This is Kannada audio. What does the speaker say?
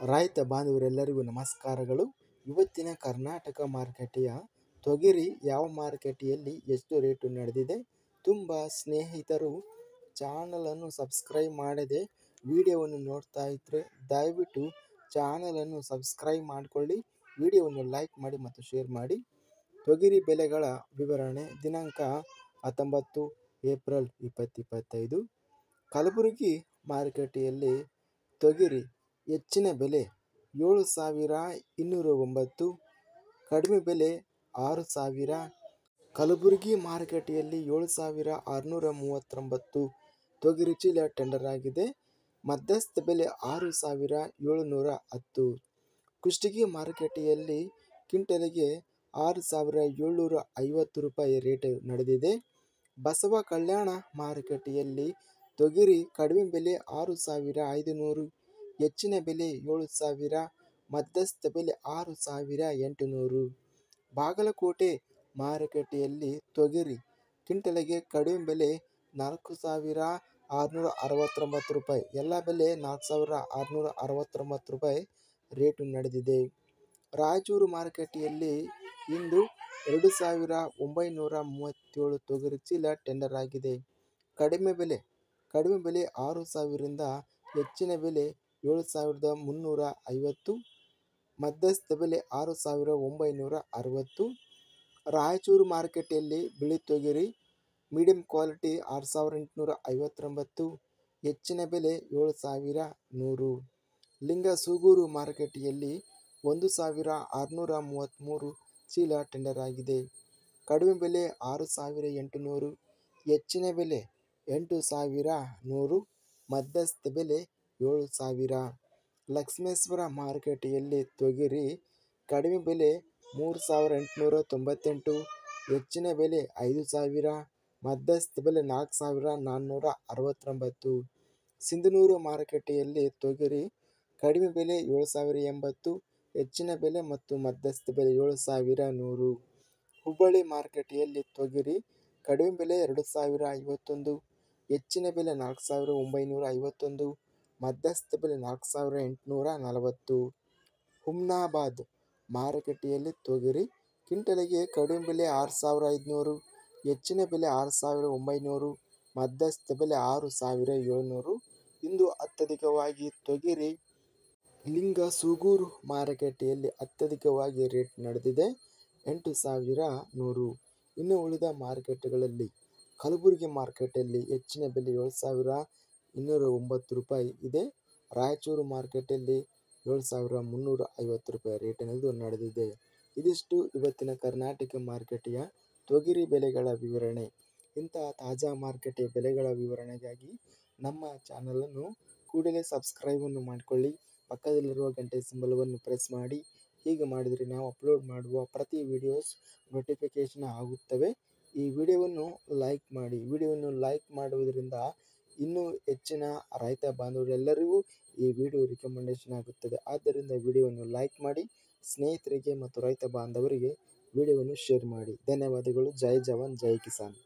ರೈತ ಬಾಂಧವರೆಲ್ಲರಿಗೂ ನಮಸ್ಕಾರಗಳು. ಇವತ್ತಿನ ಕರ್ನಾಟಕ ಮಾರುಕಟ್ಟೆಯ ತೊಗರಿ ಯಾವ ಮಾರುಕಟ್ಟೆಯಲ್ಲಿ ಎಷ್ಟು ರೇಟು ನಡೆದಿದೆ. ತುಂಬ ಸ್ನೇಹಿತರು ಚಾನಲನ್ನು ಸಬ್ಸ್ಕ್ರೈಬ್ ಮಾಡದೆ ವಿಡಿಯೋವನ್ನು ನೋಡ್ತಾ ಇದ್ದರೆ ದಯವಿಟ್ಟು ಚಾನಲನ್ನು ಸಬ್ಸ್ಕ್ರೈಬ್ ಮಾಡಿಕೊಳ್ಳಿ, ವಿಡಿಯೋವನ್ನು ಲೈಕ್ ಮಾಡಿ ಮತ್ತು ಶೇರ್ ಮಾಡಿ. ತೊಗರಿ ಬೆಲೆಗಳ ವಿವರಣೆ ದಿನಾಂಕ 19 ಏಪ್ರಿಲ್ 2025. ಕಲಬುರಗಿ ಮಾರುಕಟ್ಟೆಯಲ್ಲಿ ತೊಗರಿ ಹೆಚ್ಚಿನ ಬೆಲೆ 7,209, ಕಡಿಮೆ ಬೆಲೆ 6,000. ಕಲಬುರಗಿ ಮಾರುಕಟ್ಟೆಯಲ್ಲಿ 7,639 ತೊಗರಿ ಚೀಲ ಟೆಂಡರ್ ಆಗಿದೆ. ಮಧ್ಯಸ್ಥ ಬೆಲೆ 6,710. ಕುಷ್ಟಗಿ ಮಾರುಕಟ್ಟೆಯಲ್ಲಿ ಕ್ವಿಂಟಲಿಗೆ 6,750 ರೂಪಾಯಿ ರೇಟ್ ನಡೆದಿದೆ. ಬಸವ ಕಲ್ಯಾಣ ಮಾರುಕಟ್ಟೆಯಲ್ಲಿ ತೊಗರಿ ಕಡಿಮೆ ಬೆಲೆ 6,500, ಹೆಚ್ಚಿನ ಬೆಲೆ 7,000, ಮಧ್ಯಸ್ಥ ಬೆಲೆ 6,800. ಬಾಗಲಕೋಟೆ ಮಾರುಕಟ್ಟೆಯಲ್ಲಿ ತೊಗರಿ ಕ್ವಿಂಟಲಿಗೆ ಕಡಿಮೆ ಬೆಲೆ 4,669 ರೂಪಾಯಿ, ಎಲ್ಲ ಬೆಲೆ 4,669 ರೂಪಾಯಿ ರೇಟು ನಡೆದಿದೆ. ರಾಯಚೂರು ಮಾರುಕಟ್ಟೆಯಲ್ಲಿ ಇಂದು 2,937 ತೊಗರಿ ಚೀಲ ಟೆಂಡರ್ ಆಗಿದೆ. ಕಡಿಮೆ ಬೆಲೆ 6,000ರಿಂದ ಹೆಚ್ಚಿನ ಬೆಲೆ 7,350, ಮಧ್ಯಸ್ಥ ಬೆಲೆ 6,960. ರಾಯಚೂರು ಮಾರುಕಟ್ಟೆಯಲ್ಲಿ ಬಿಳಿ ತೊಗರಿ ಮೀಡಿಯಂ ಕ್ವಾಲಿಟಿ 6,859, ಹೆಚ್ಚಿನ ಬೆಲೆ 7,100. ಲಿಂಗಸೂಗೂರು ಮಾರುಕಟ್ಟೆಯಲ್ಲಿ 1,633 ಚೀಲ ಟೆಂಡರ್ ಆಗಿದೆ. ಕಡಿಮೆ ಬೆಲೆ 6,800, ಹೆಚ್ಚಿನ ಬೆಲೆ 8,100, ಮಧ್ಯಸ್ಥ ಬೆಲೆ 7,000. ಲಕ್ಷ್ಮೇಶ್ವರ ಮಾರುಕಟ್ಟೆಯಲ್ಲಿ ತೊಗರಿ ಕಡಿಮೆ ಬೆಲೆ 3,898, ಹೆಚ್ಚಿನ ಬೆಲೆ 5,000, ಮಧ್ಯಸ್ಥ ಬೆಲೆ 4,469. ಸಿಂಧನೂರು ಮಾರುಕಟ್ಟೆಯಲ್ಲಿ ತೊಗರಿ ಕಡಿಮೆ ಬೆಲೆ 7,080, ಹೆಚ್ಚಿನ ಬೆಲೆ ಮತ್ತು ಮಧ್ಯಸ್ಥ ಬೆಲೆ 7,100. ಹುಬ್ಬಳ್ಳಿ ಮಾರುಕಟ್ಟೆಯಲ್ಲಿ ತೊಗರಿ ಕಡಿಮೆ ಬೆಲೆ 2,051, ಹೆಚ್ಚಿನ ಬೆಲೆ 4,951, ಮಧ್ಯಸ್ಥ ಬೆಲೆ 4,840. ಹುಮ್ನಾಬಾದ್ ಮಾರುಕಟ್ಟೆಯಲ್ಲಿ ತೊಗರಿ ಕ್ವಿಂಟಲಿಗೆ ಕಡಿಮೆ ಬೆಲೆ 6,500, ಹೆಚ್ಚಿನ ಬೆಲೆ 6,900, ಮಧ್ಯಸ್ಥ ಬೆಲೆ 6,700. ಇಂದು ಅತ್ಯಧಿಕವಾಗಿ ತೊಗರಿ ಲಿಂಗಸೂಗೂರು ಮಾರುಕಟ್ಟೆಯಲ್ಲಿ ಅತ್ಯಧಿಕವಾಗಿ ರೇಟ್ ನಡೆದಿದೆ 8,100. ಇನ್ನು ಉಳಿದ ಮಾರುಕಟ್ಟೆಗಳಲ್ಲಿ ಕಲಬುರಗಿ ಮಾರುಕಟ್ಟೆಯಲ್ಲಿ ಹೆಚ್ಚಿನ ಬೆಲೆ 7,209 ರೂಪಾಯಿ ಇದೆ. ರಾಯಚೂರು ಮಾರುಕಟ್ಟೆಯಲ್ಲಿ 7,350 ರೂಪಾಯಿ ರೇಟಿನದು ನಡೆದಿದೆ. ಇದಿಷ್ಟು ಇವತ್ತಿನ ಕರ್ನಾಟಕ ಮಾರುಕಟ್ಟೆಯ ತೊಗರಿ ಬೆಲೆಗಳ ವಿವರಣೆ. ಇಂತಹ ತಾಜಾ ಮಾರುಕಟ್ಟೆ ಬೆಲೆಗಳ ವಿವರಣೆಗಾಗಿ ನಮ್ಮ ಚಾನಲನ್ನು ಕೂಡಲೇ ಸಬ್ಸ್ಕ್ರೈಬನ್ನು ಮಾಡಿಕೊಳ್ಳಿ, ಪಕ್ಕದಲ್ಲಿರುವ ಗಂಟೆ ಸಿಂಬಲವನ್ನು ಪ್ರೆಸ್ ಮಾಡಿ. ಹೀಗೆ ಮಾಡಿದರೆ ನಾವು ಅಪ್ಲೋಡ್ ಮಾಡುವ ಪ್ರತಿ ವಿಡಿಯೋಸ್ ನೋಟಿಫಿಕೇಷನ್ ಆಗುತ್ತವೆ. ಈ ವಿಡಿಯೋವನ್ನು ಲೈಕ್ ಮಾಡಿ. ವಿಡಿಯೋವನ್ನು ಲೈಕ್ ಮಾಡುವುದರಿಂದ ಇನ್ನೂ ಹೆಚ್ಚಿನ ರೈತ ಬಾಂಧವರೆಲ್ಲರಿಗೂ ಈ ವಿಡಿಯೋ ರಿಕಮೆಂಡೇಷನ್ ಆಗುತ್ತದೆ. ಆದ್ದರಿಂದ ವಿಡಿಯೋವನ್ನು ಲೈಕ್ ಮಾಡಿ, ಸ್ನೇಹಿತರಿಗೆ ಮತ್ತು ರೈತ ಬಾಂಧವರಿಗೆ ವಿಡಿಯೋವನ್ನು ಶೇರ್ ಮಾಡಿ. ಧನ್ಯವಾದಗಳು. ಜೈ ಜವಾನ್ ಜೈ ಕಿಸಾನ್.